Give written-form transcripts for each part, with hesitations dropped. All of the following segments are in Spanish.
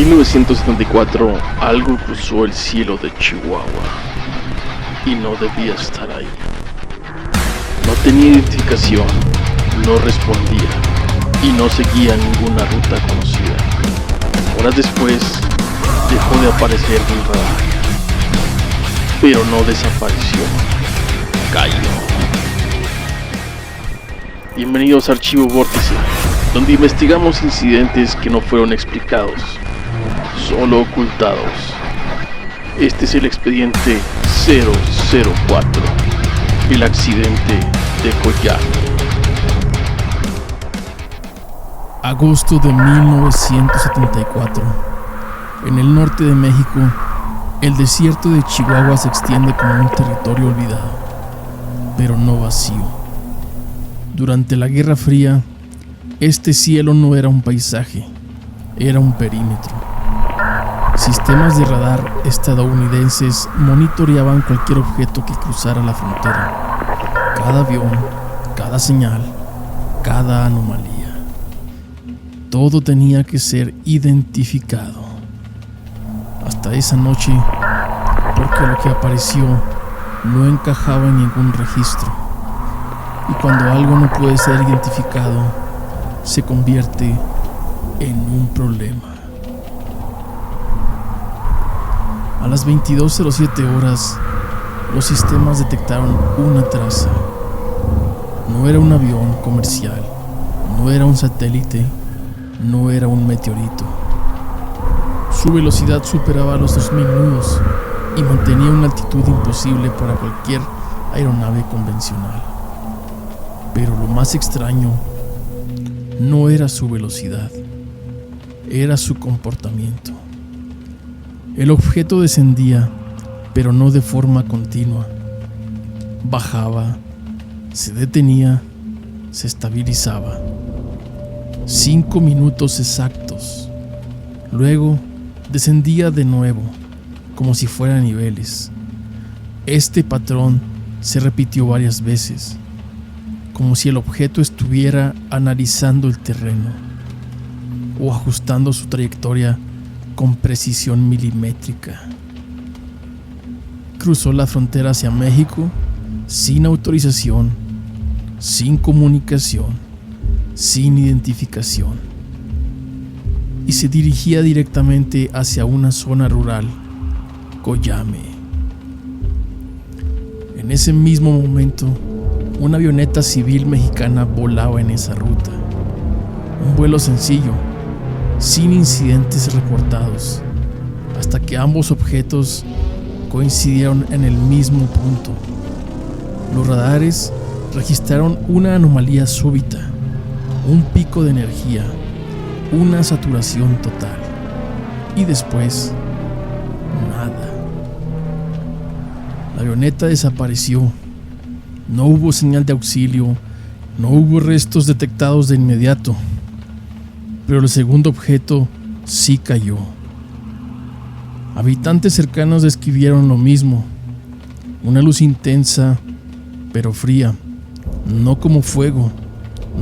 1974, algo cruzó el cielo de Chihuahua y no debía estar ahí. No tenía identificación, no respondía y no seguía ninguna ruta conocida. Horas después, dejó de aparecer en el radar, pero no desapareció, cayó. Bienvenidos a Archivo Vórtice, donde investigamos incidentes que no fueron explicados, solo ocultados. Este es el expediente 004, el accidente de Coyame. Agosto de 1974. En el norte de México, el desierto de Chihuahua se extiende como un territorio olvidado, pero no vacío. Durante la Guerra Fría, este cielo no era un paisaje, era un perímetro. Sistemas de radar estadounidenses monitoreaban cualquier objeto que cruzara la frontera. Cada avión, cada señal, cada anomalía. Todo tenía que ser identificado. Hasta esa noche, porque lo que apareció no encajaba en ningún registro. Y cuando algo no puede ser identificado, se convierte en un problema. A las 22:07 horas, los sistemas detectaron una traza. No era un avión comercial, no era un satélite, no era un meteorito. Su velocidad superaba los 2000 nudos y mantenía una altitud imposible para cualquier aeronave convencional. Pero lo más extraño no era su velocidad, era su comportamiento. El objeto descendía, pero no de forma continua. Bajaba, se detenía, se estabilizaba. 5 minutos exactos. Luego descendía de nuevo, como si fueran niveles. Este patrón se repitió varias veces, como si el objeto estuviera analizando el terreno o ajustando su trayectoria con precisión milimétrica. Cruzó la frontera hacia México sin autorización, sin comunicación, sin identificación, y se dirigía directamente hacia una zona rural, Coyame. En ese mismo momento, una avioneta civil mexicana volaba en esa ruta. Un vuelo sencillo, sin incidentes reportados, hasta que ambos objetos coincidieron en el mismo punto. Los radares registraron una anomalía súbita, un pico de energía, una saturación total. Y después, nada. La avioneta desapareció. No hubo señal de auxilio, no hubo restos detectados de inmediato, pero el segundo objeto sí cayó. Habitantes cercanos describieron lo mismo, una luz intensa, pero fría, no como fuego,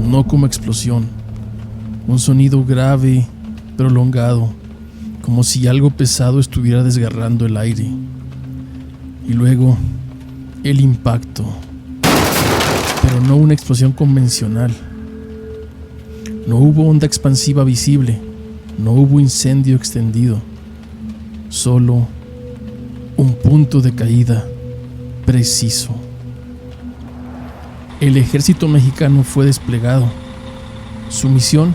no como explosión, un sonido grave, prolongado, como si algo pesado estuviera desgarrando el aire. Y luego, el impacto. Pero no una explosión convencional. No hubo onda expansiva visible, no hubo incendio extendido, solo un punto de caída preciso. El ejército mexicano fue desplegado. Su misión,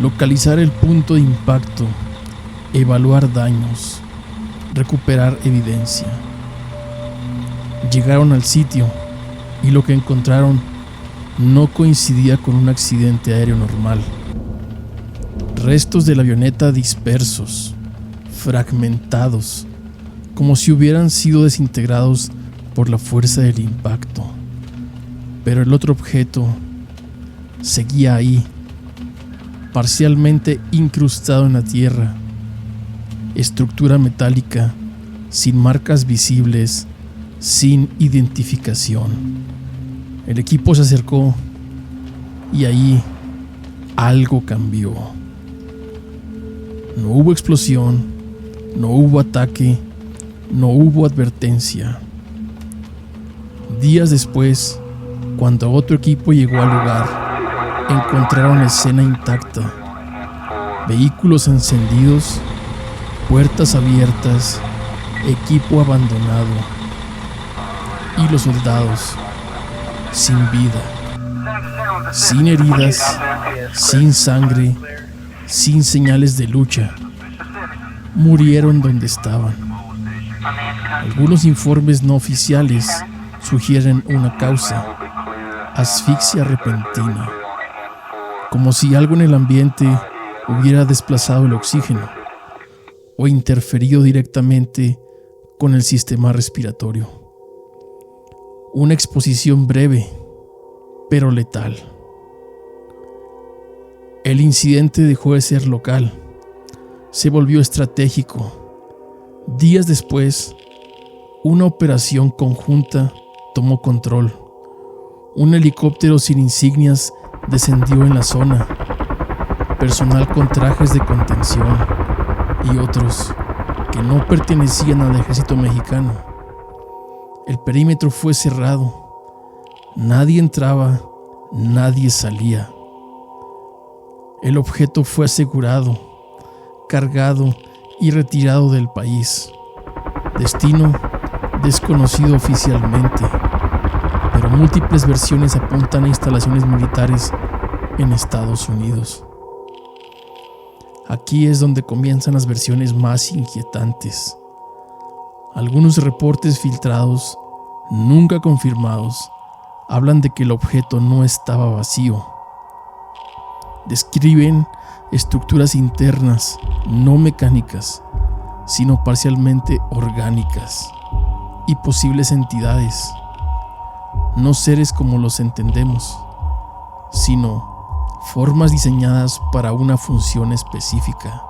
localizar el punto de impacto, evaluar daños, recuperar evidencia. Llegaron al sitio y lo que encontraron no coincidía con un accidente aéreo normal. Restos de la avioneta dispersos, fragmentados, como si hubieran sido desintegrados por la fuerza del impacto. Pero el otro objeto seguía ahí, parcialmente incrustado en la tierra, estructura metálica, sin marcas visibles, sin identificación. El equipo se acercó y ahí algo cambió. No hubo explosión, no hubo ataque, no hubo advertencia. Días después, cuando otro equipo llegó al lugar, encontraron la escena intacta. Vehículos encendidos, puertas abiertas, equipo abandonado. Y los soldados, sin vida, sin heridas, sin sangre, sin señales de lucha, murieron donde estaban. Algunos informes no oficiales sugieren una causa: asfixia repentina, como si algo en el ambiente hubiera desplazado el oxígeno o interferido directamente con el sistema respiratorio. Una exposición breve, pero letal. El incidente dejó de ser local, se volvió estratégico. Días después, una operación conjunta tomó control. Un helicóptero sin insignias descendió en la zona, personal con trajes de contención y otros que no pertenecían al ejército mexicano. El perímetro fue cerrado. Nadie entraba, nadie salía. El objeto fue asegurado, cargado y retirado del país. Destino desconocido oficialmente, pero múltiples versiones apuntan a instalaciones militares en Estados Unidos. Aquí es donde comienzan las versiones más inquietantes. Algunos reportes filtrados, nunca confirmados, hablan de que el objeto no estaba vacío. Describen estructuras internas, no mecánicas, sino parcialmente orgánicas, y posibles entidades, no seres como los entendemos, sino formas diseñadas para una función específica,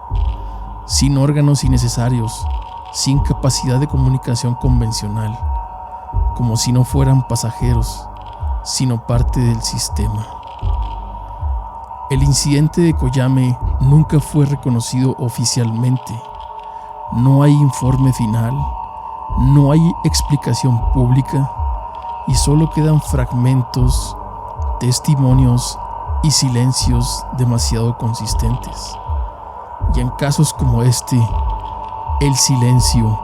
sin órganos innecesarios, sin capacidad de comunicación convencional, como si no fueran pasajeros, sino parte del sistema. El incidente de Koyame nunca fue reconocido oficialmente. No hay informe final, no hay explicación pública y solo quedan fragmentos, testimonios y silencios demasiado consistentes. Y en casos como este, el silencio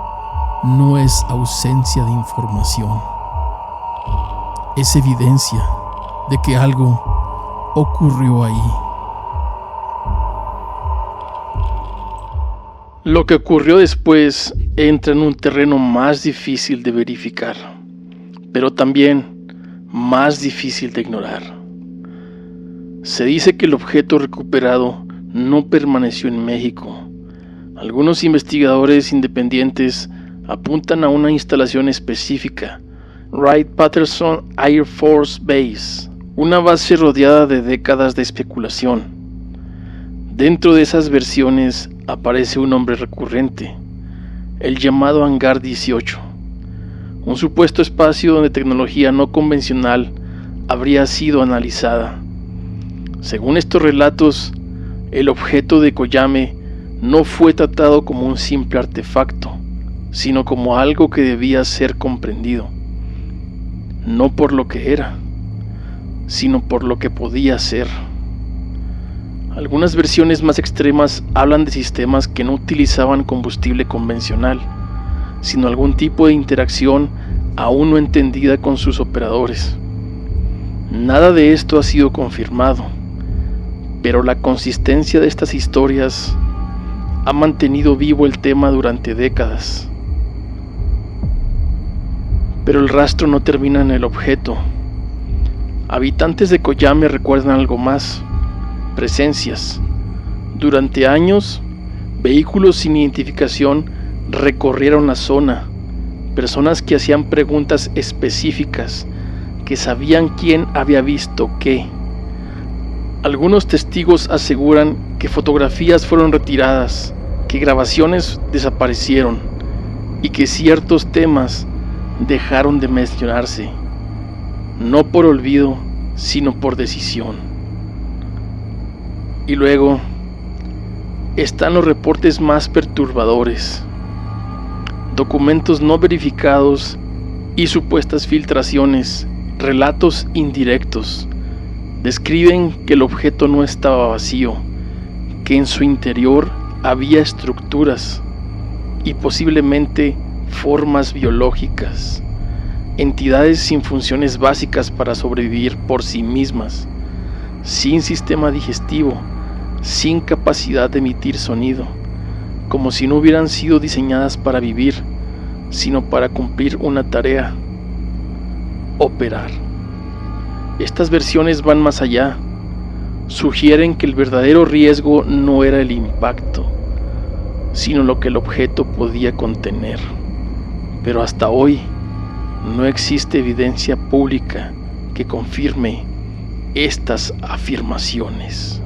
no es ausencia de información, es evidencia de que algo ocurrió ahí. Lo que ocurrió después entra en un terreno más difícil de verificar, pero también más difícil de ignorar. Se dice que el objeto recuperado no permaneció en México. Algunos investigadores independientes apuntan a una instalación específica, Wright-Patterson Air Force Base, una base rodeada de décadas de especulación. Dentro de esas versiones aparece un nombre recurrente, el llamado Hangar 18, un supuesto espacio donde tecnología no convencional habría sido analizada. Según estos relatos, el objeto de Koyame no fue tratado como un simple artefacto, sino como algo que debía ser comprendido, no por lo que era, sino por lo que podía ser. Algunas versiones más extremas hablan de sistemas que no utilizaban combustible convencional, sino algún tipo de interacción aún no entendida con sus operadores. Nada de esto ha sido confirmado, pero la consistencia de estas historias ha mantenido vivo el tema durante décadas. Pero el rastro no termina en el objeto. Habitantes de Koyame recuerdan algo más: presencias. Durante años, vehículos sin identificación recorrieron la zona, personas que hacían preguntas específicas, que sabían quién había visto qué. Algunos testigos aseguran que fotografías fueron retiradas, que grabaciones desaparecieron y que ciertos temas dejaron de mencionarse, no por olvido, sino por decisión. Y luego, están los reportes más perturbadores. Documentos no verificados y supuestas filtraciones, relatos indirectos, describen que el objeto no estaba vacío, que en su interior había estructuras y posiblemente formas biológicas, entidades sin funciones básicas para sobrevivir por sí mismas, sin sistema digestivo, sin capacidad de emitir sonido, como si no hubieran sido diseñadas para vivir, sino para cumplir una tarea: operar. Estas versiones van más allá. Sugieren que el verdadero riesgo no era el impacto, sino lo que el objeto podía contener. Pero hasta hoy no existe evidencia pública que confirme estas afirmaciones.